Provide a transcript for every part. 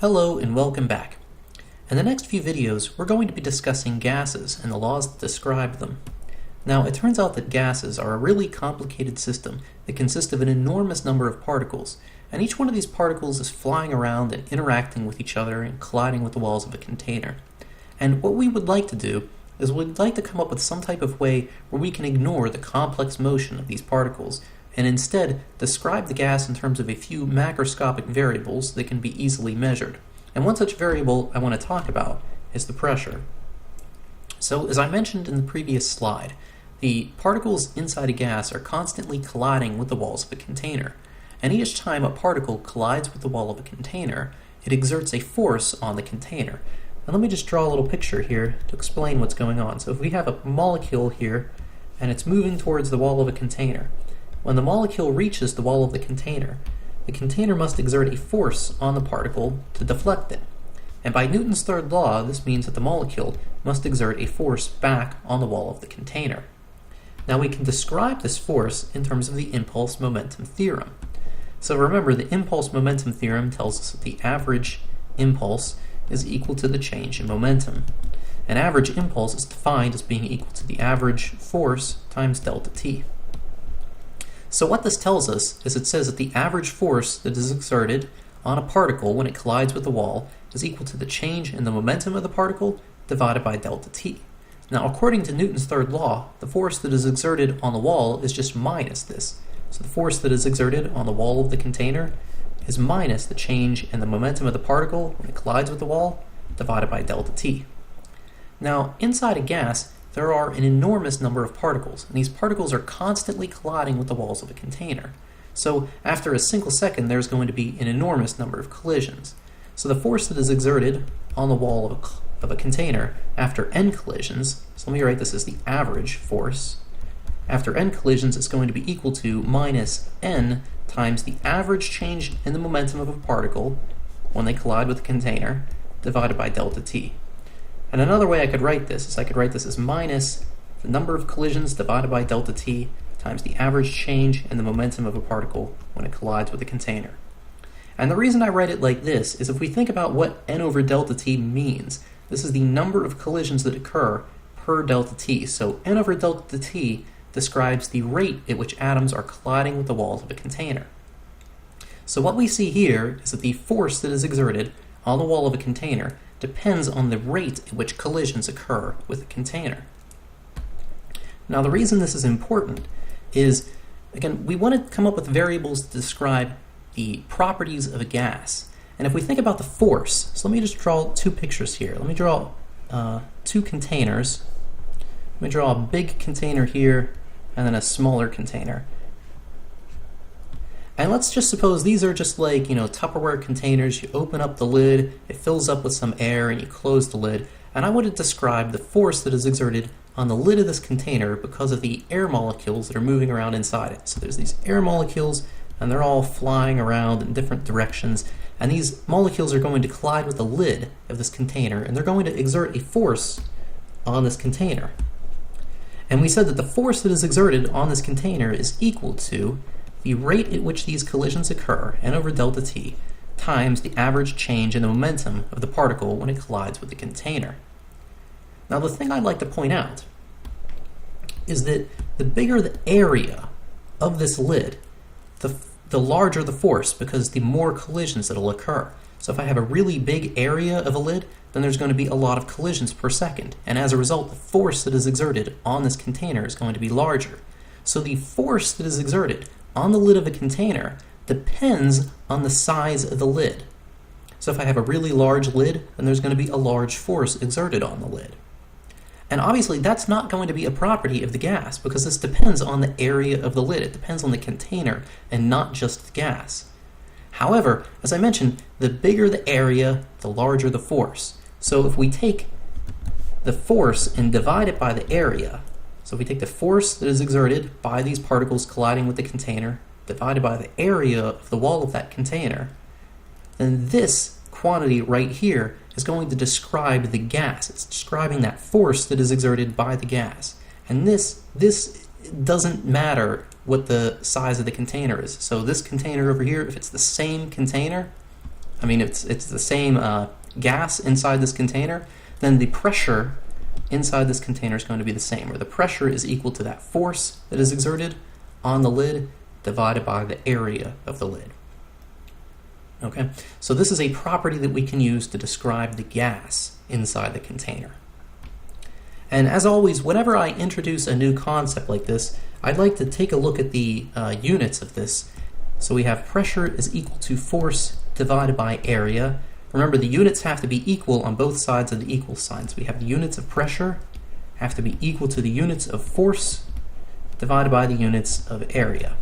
Hello and welcome back. In the next few videos, we're going to be discussing gases and the laws that describe them. Now, it turns out that gases are a really complicated system that consists of an enormous number of particles, and each one of these particles is flying around and interacting with each other and colliding with the walls of a container. And what we would like to do is we'd like to come up with some type of way where we can ignore the complex motion of these particles and instead describe the gas in terms of a few macroscopic variables that can be easily measured. And one such variable I want to talk about is the pressure. So, as I mentioned in the previous slide, the particles inside a gas are constantly colliding with the walls of a container. And each time a particle collides with the wall of a container, it exerts a force on the container. And let me just draw a little picture here to explain what's going on. So if we have a molecule here, and it's moving towards the wall of a container, when the molecule reaches the wall of the container must exert a force on the particle to deflect it. And by Newton's third law, this means that the molecule must exert a force back on the wall of the container. Now we can describe this force in terms of the impulse-momentum theorem. So remember, the impulse-momentum theorem tells us that the average impulse is equal to the change in momentum. An average impulse is defined as being equal to the average force times delta t. So what this tells us is it says that the average force that is exerted on a particle when it collides with the wall is equal to the change in the momentum of the particle divided by delta t. Now, according to Newton's third law, the force that is exerted on the wall is just minus this. So the force that is exerted on the wall of the container is minus the change in the momentum of the particle when it collides with the wall divided by delta t. Now, inside a gas, there are an enormous number of particles, and these particles are constantly colliding with the walls of a container. So after a single second, there's going to be an enormous number of collisions. So the force that is exerted on the wall of a container after n collisions, so let me write this as the average force, after n collisions it's going to be equal to minus n times the average change in the momentum of a particle when they collide with the container divided by delta t. And another way I could write this is I could write this as minus the number of collisions divided by delta t times the average change in the momentum of a particle when it collides with a container. And the reason I write it like this is if we think about what n over delta t means, this is the number of collisions that occur per delta t. So n over delta t describes the rate at which atoms are colliding with the walls of a container. So what we see here is that the force that is exerted on the wall of a container depends on the rate at which collisions occur with the container. Now, the reason this is important is, again, we want to come up with variables to describe the properties of a gas. And if we think about the force, so let me just draw two pictures here. Let me draw two containers. Let me draw a big container here and then a smaller container. And let's just suppose these are just like, Tupperware containers. You open up the lid, it fills up with some air, and you close the lid. And I want to describe the force that is exerted on the lid of this container because of the air molecules that are moving around inside it. So there's these air molecules, and they're all flying around in different directions. And these molecules are going to collide with the lid of this container, and they're going to exert a force on this container. And we said that the force that is exerted on this container is equal to the rate at which these collisions occur, n over delta t, times the average change in the momentum of the particle when it collides with the container. Now, the thing I'd like to point out is that the bigger the area of this lid, the larger the force, because the more collisions that'll occur. So if I have a really big area of a lid, then there's going to be a lot of collisions per second, and as a result, the force that is exerted on this container is going to be larger. So the force that is exerted on the lid of a container depends on the size of the lid. So if I have a really large lid, then there's going to be a large force exerted on the lid. And obviously that's not going to be a property of the gas because this depends on the area of the lid. It depends on the container and not just the gas. However, as I mentioned, the bigger the area, the larger the force. So if we take the force and divide it by the area, so if we take the force that is exerted by these particles colliding with the container divided by the area of the wall of that container, then this quantity right here is going to describe the gas. It's describing that force that is exerted by the gas. And this doesn't matter what the size of the container is. So this container over here, if it's the same container, I mean, it's the same gas inside this container, then the pressure inside this container is going to be the same, where the pressure is equal to that force that is exerted on the lid divided by the area of the lid. Okay, so this is a property that we can use to describe the gas inside the container. And as always, whenever I introduce a new concept like this, I'd like to take a look at the units of this. So we have pressure is equal to force divided by area. Remember, the units have to be equal on both sides of the equal sign. So we have the units of pressure have to be equal to the units of force divided by the units of area.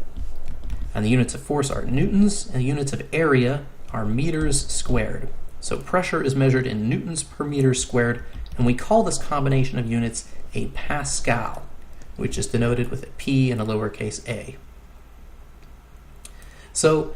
And the units of force are newtons, and the units of area are meters squared. So pressure is measured in newtons per meter squared, and we call this combination of units a Pascal, which is denoted with a P and a lowercase a. So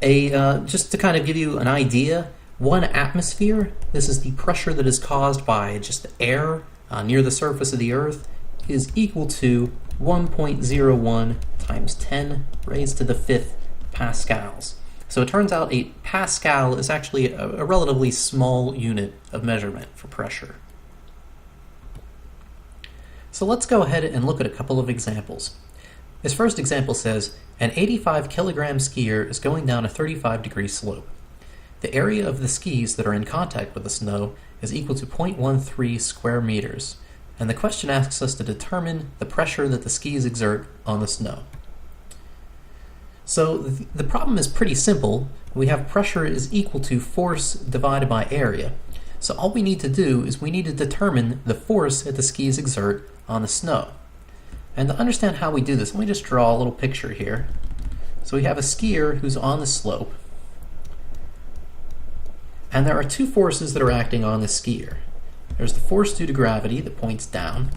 just to kind of give you an idea, 1 atmosphere, this is the pressure that is caused by just air near the surface of the Earth, is equal to 1.01 times 10 raised to the 5th pascals. So it turns out a pascal is actually a relatively small unit of measurement for pressure. So let's go ahead and look at a couple of examples. This first example says, an 85 kilogram skier is going down a 35-degree slope. The area of the skis that are in contact with the snow is equal to 0.13 square meters, and the question asks us to determine the pressure that the skis exert on the snow. So the problem is pretty simple. We have pressure is equal to force divided by area. So all we need to do is we need to determine the force that the skis exert on the snow. And to understand how we do this, let me just draw a little picture here. So we have a skier who's on the slope, and there are 2 forces that are acting on the skier. There's the force due to gravity that points down,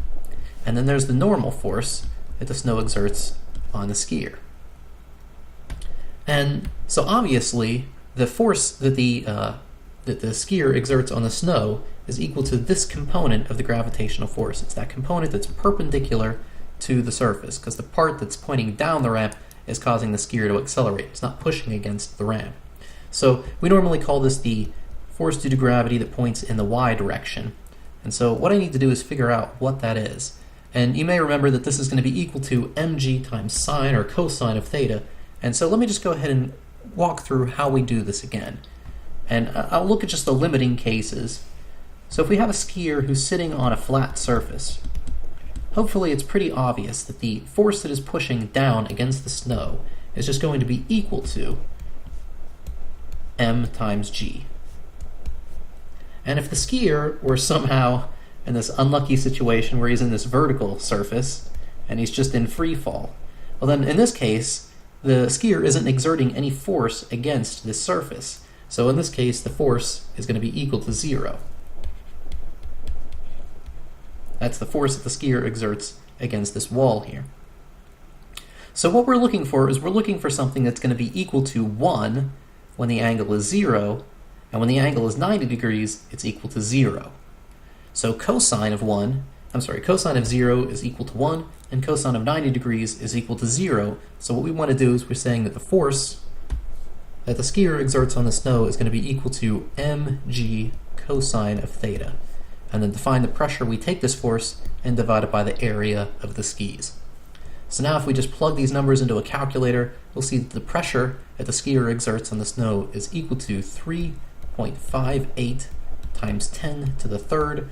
and then there's the normal force that the snow exerts on the skier. And so obviously, the force that the skier exerts on the snow is equal to this component of the gravitational force. It's that component that's perpendicular to the surface, because the part that's pointing down the ramp is causing the skier to accelerate. It's not pushing against the ramp. So we normally call this the force due to gravity that points in the y direction. And so what I need to do is figure out what that is. And you may remember that this is going to be equal to mg times sine or cosine of theta. And so let me just go ahead and walk through how we do this again. And I'll look at just the limiting cases. So if we have a skier who's sitting on a flat surface, hopefully it's pretty obvious that the force that is pushing down against the snow is just going to be equal to m times g. And if the skier were somehow in this unlucky situation where he's in this vertical surface and he's just in free fall, well then in this case, the skier isn't exerting any force against this surface. So in this case, the force is going to be equal to 0. That's the force that the skier exerts against this wall here. So what we're looking for is we're looking for something that's going to be equal to 1 when the angle is 0, and when the angle is 90 degrees, it's equal to 0. So cosine of 0 is equal to 1, and cosine of 90 degrees is equal to 0. So what we want to do is we're saying that the force that the skier exerts on the snow is going to be equal to mg cosine of theta. And then to find the pressure, we take this force and divide it by the area of the skis. So now if we just plug these numbers into a calculator, we'll see that the pressure that the skier exerts on the snow is equal to 3.58 times 10 to the 3rd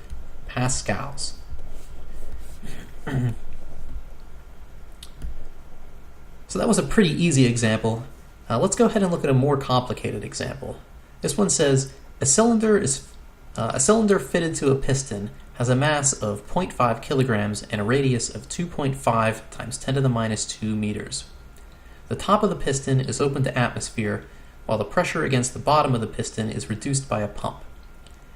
pascals. So that was a pretty easy example. Let's go ahead and look at a more complicated example. This one says a cylinder fitted to a piston has a mass of 0.5 kilograms and a radius of 2.5 times 10 to the minus 2 meters. The top of the piston is open to atmosphere, while the pressure against the bottom of the piston is reduced by a pump.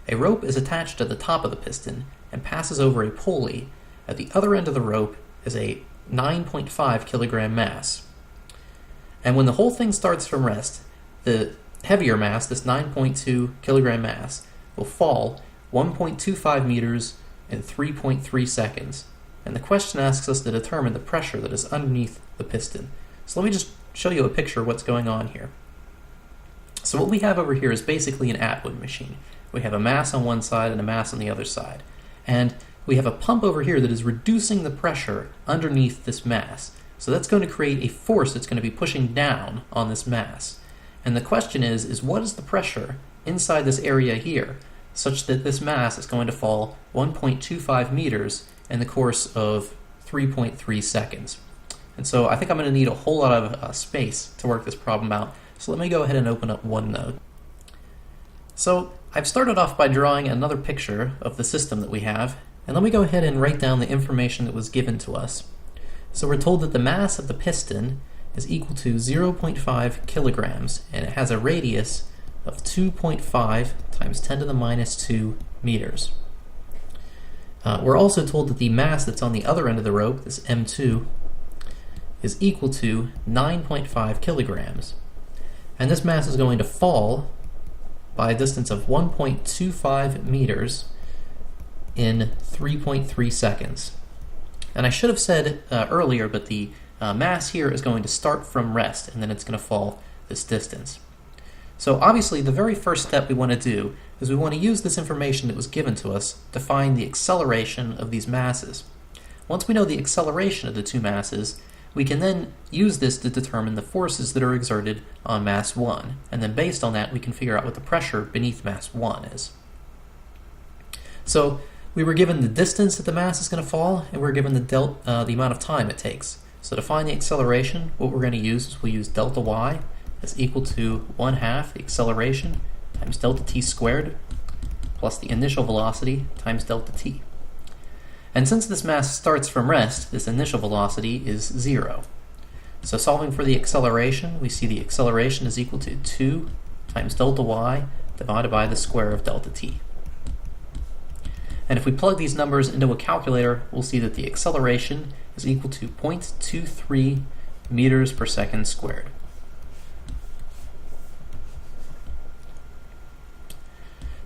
A rope is attached to the top of the piston and passes over a pulley. At the other end of the rope is a 9.5 kilogram mass. And when the whole thing starts from rest, the heavier mass, this 9.2 kilogram mass, will fall 1.25 meters in 3.3 seconds. And the question asks us to determine the pressure that is underneath the piston. So let me just show you a picture of what's going on here. So what we have over here is basically an Atwood machine. We have a mass on one side and a mass on the other side. And we have a pump over here that is reducing the pressure underneath this mass. So that's going to create a force that's going to be pushing down on this mass. And the question is what is the pressure inside this area here, such that this mass is going to fall 1.25 meters in the course of 3.3 seconds. And so I think I'm going to need a whole lot of space to work this problem out. So let me go ahead and open up OneNote. So I've started off by drawing another picture of the system that we have, and let me go ahead and write down the information that was given to us. So we're told that the mass of the piston is equal to 0.5 kilograms, and it has a radius of 2.5 times 10 to the minus 2 meters. We're also told that the mass that's on the other end of the rope, this M2, is equal to 9.5 kilograms. And this mass is going to fall by a distance of 1.25 meters in 3.3 seconds. And I should have said earlier, but the mass here is going to start from rest, and then it's going to fall this distance. So obviously the very first step we want to do is we want to use this information that was given to us to find the acceleration of these masses. Once we know the acceleration of the two masses, we can then use this to determine the forces that are exerted on mass 1, and then based on that we can figure out what the pressure beneath mass 1 is. So we were given the distance that the mass is going to fall, and we're given the amount of time it takes. So to find the acceleration, what we're going to use is we'll use delta y is equal to 1/2 the acceleration times delta t squared plus the initial velocity times delta t. And since this mass starts from rest, this initial velocity is 0. So solving for the acceleration, we see the acceleration is equal to 2 times delta y divided by the square of delta t. And if we plug these numbers into a calculator, we'll see that the acceleration is equal to 0.23 meters per second squared.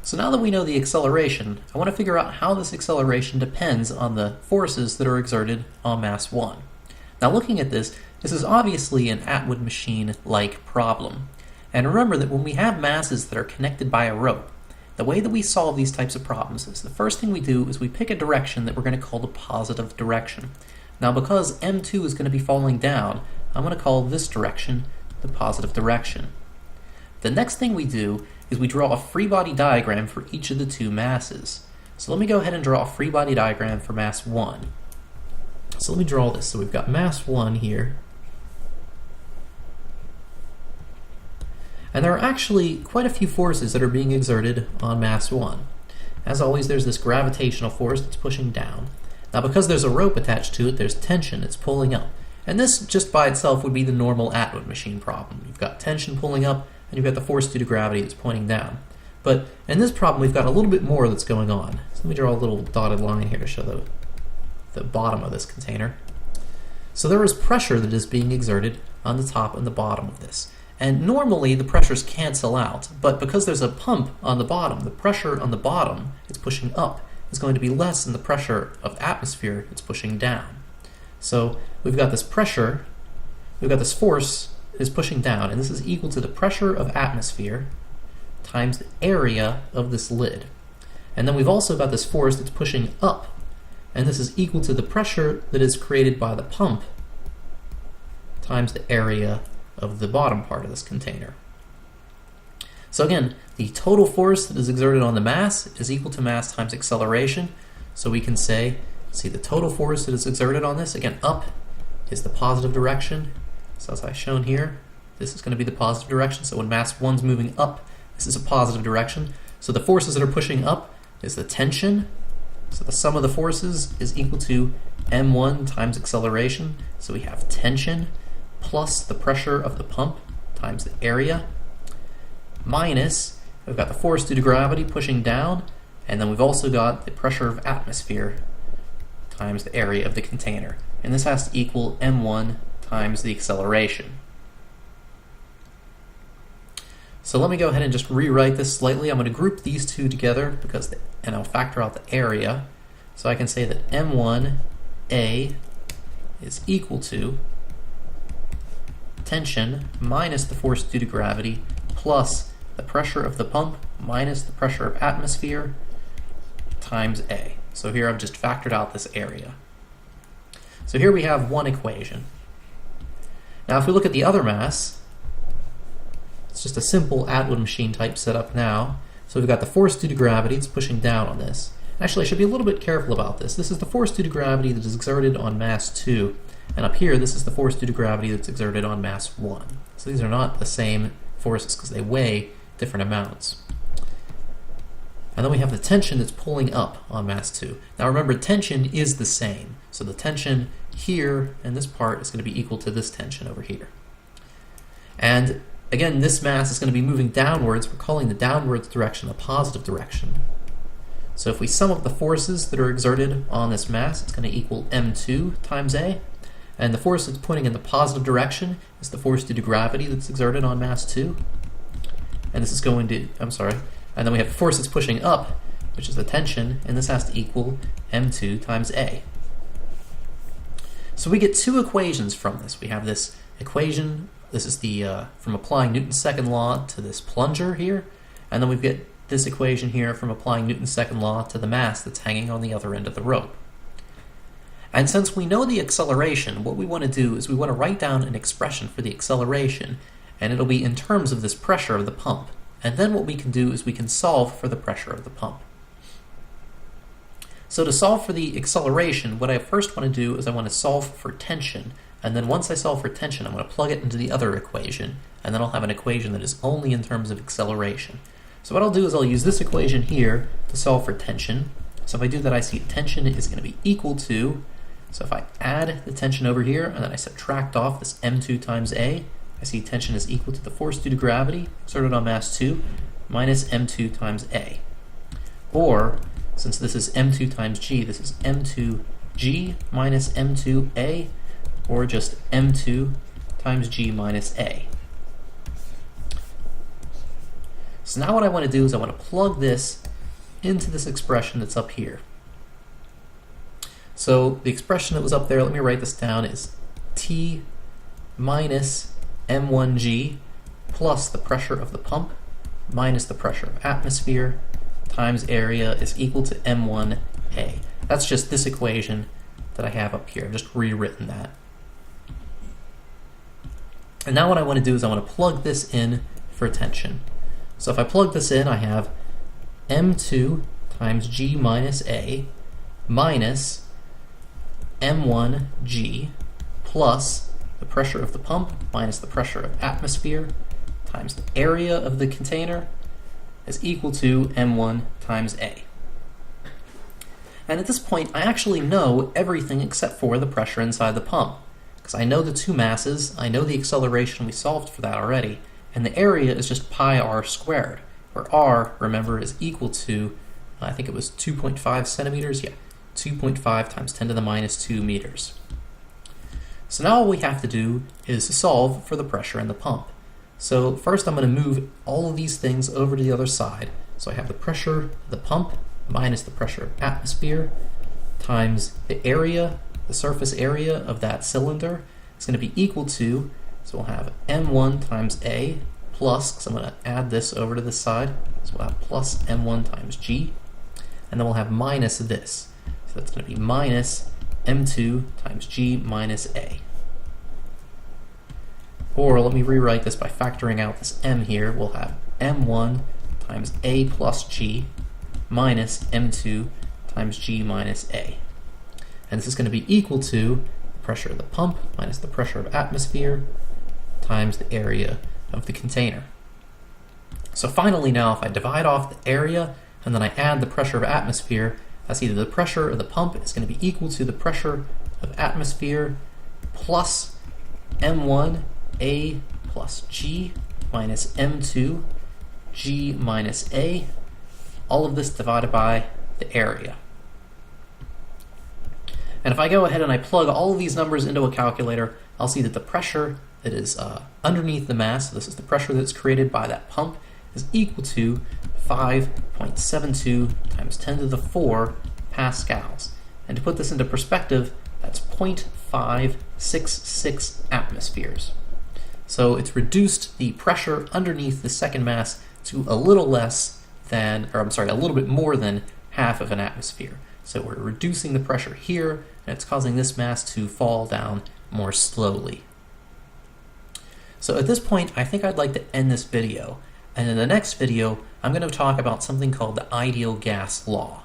So now that we know the acceleration, I want to figure out how this acceleration depends on the forces that are exerted on mass 1. Now looking at this is obviously an Atwood machine-like problem. And remember that when we have masses that are connected by a rope, the way that we solve these types of problems is the first thing we do is we pick a direction that we're going to call the positive direction. Now because M2 is going to be falling down, I'm going to call this direction the positive direction. The next thing we do is we draw a free body diagram for each of the two masses. So let me go ahead and draw a free body diagram for mass 1. So let me draw this. So we've got mass 1 here. And there are actually quite a few forces that are being exerted on mass 1. As always, there's this gravitational force that's pushing down. Now because there's a rope attached to it, there's tension that's pulling up. And this just by itself would be the normal Atwood machine problem. You've got tension pulling up, and you've got the force due to gravity that's pointing down. But in this problem, we've got a little bit more that's going on. So let me draw a little dotted line here to show the bottom of this container. So there is pressure that is being exerted on the top and the bottom of this. And normally the pressures cancel out, but because there's a pump on the bottom, the pressure on the bottom it's pushing up is going to be less than the pressure of atmosphere it's pushing down. So we've got this pressure, we've got this force is pushing down, and this is equal to the pressure of atmosphere times the area of this lid. And then we've also got this force that's pushing up, and this is equal to the pressure that is created by the pump times the area of the bottom part of this container. So again, the total force that is exerted on the mass is equal to mass times acceleration. So we can say, see the total force that is exerted on this, again up is the positive direction. So as I've shown here, this is going to be the positive direction. So when mass 1's moving up, this is a positive direction. So the forces that are pushing up is the tension. So the sum of the forces is equal to m1 times acceleration. So we have tension plus the pressure of the pump times the area minus, we've got the force due to gravity pushing down, and then we've also got the pressure of atmosphere times the area of the container. And this has to equal m1 times the acceleration. So let me go ahead and just rewrite this slightly. I'm going to group these two together and I'll factor out the area. So I can say that m1a is equal to tension minus the force due to gravity plus the pressure of the pump minus the pressure of atmosphere times A. So here I've just factored out this area. So here we have one equation. Now if we look at the other mass, it's just a simple Atwood machine type setup now. So we've got the force due to gravity, it's pushing down on this. Actually, I should be a little bit careful about this. This is the force due to gravity that is exerted on mass 2. And up here, this is the force due to gravity that's exerted on mass 1. So these are not the same forces because they weigh different amounts. And then we have the tension that's pulling up on mass 2. Now remember, tension is the same. So the tension here in this part is going to be equal to this tension over here. And again, this mass is going to be moving downwards. We're calling the downwards direction the positive direction. So if we sum up the forces that are exerted on this mass, it's going to equal m2 times A. And the force that's pointing in the positive direction is the force due to gravity that's exerted on mass 2. And this is going to, and then we have the force that's pushing up, which is the tension, and this has to equal m2 times A. So we get two equations from this. We have this equation, this is the from applying Newton's second law to this plunger here, and then we get this equation here from applying Newton's second law to the mass that's hanging on the other end of the rope. And since we know the acceleration, what we want to do is we want to write down an expression for the acceleration, and it'll be in terms of this pressure of the pump. And then what we can do is we can solve for the pressure of the pump. So to solve for the acceleration, what I first want to do is I want to solve for tension, and then once I solve for tension, I'm going to plug it into the other equation, and then I'll have an equation that is only in terms of acceleration. So what I'll do is I'll use this equation here to solve for tension. So if I do that, I see tension is going to be equal to, so if I add the tension over here, and then I subtract off this m2 times A, I see tension is equal to the force due to gravity exerted on mass 2 minus m2 times A. Or, since this is m2 times g, this is m2g minus m2a, or just m2 times g minus a. So now what I want to do is I want to plug this into this expression that's up here. So the expression that was up there, let me write this down, is T minus m1g plus the pressure of the pump minus the pressure of atmosphere times area is equal to m1a. That's just this equation that I have up here. I've just rewritten that. And now what I want to do is I want to plug this in for tension. So if I plug this in, I have m2 times g minus a minus m1g plus the pressure of the pump minus the pressure of atmosphere times the area of the container is equal to m1 times a. And at this point, I actually know everything except for the pressure inside the pump, because I know the two masses, I know the acceleration, we solved for that already, and the area is just pi r squared, where r, remember, is equal to, I think it was 2.5 centimeters, yeah, 2.5 times 10 to the minus 2 meters. So now all we have to do is solve for the pressure in the pump. So first I'm going to move all of these things over to the other side. So I have the pressure of the pump minus the pressure of atmosphere times the area, the surface area of that cylinder. It's going to be equal to, so we'll have m1 times a plus, because I'm going to add this over to this side, so we'll have plus m1 times g, and then we'll have minus this. So that's going to be minus m2 times g minus a. Or let me rewrite this by factoring out this m here. We'll have m1 times a plus g minus m2 times g minus a. And this is going to be equal to the pressure of the pump minus the pressure of atmosphere times the area of the container. So finally now, if I divide off the area and then I add the pressure of atmosphere, I see that the pressure of the pump is going to be equal to the pressure of atmosphere plus m1 a plus g minus m2 g minus a, all of this divided by the area. And if I go ahead and I plug all of these numbers into a calculator, I'll see that the pressure that is underneath the mass, so this is the pressure that's created by that pump, is equal to 5.72 times 10 to the 4 pascals. And to put this into perspective, that's 0.566 atmospheres. So it's reduced the pressure underneath the second mass to a little less than, or I'm sorry, a little bit more than half of an atmosphere. So we're reducing the pressure here, and it's causing this mass to fall down more slowly. So at this point, I think I'd like to end this video, and in the next video, I'm going to talk about something called the ideal gas law.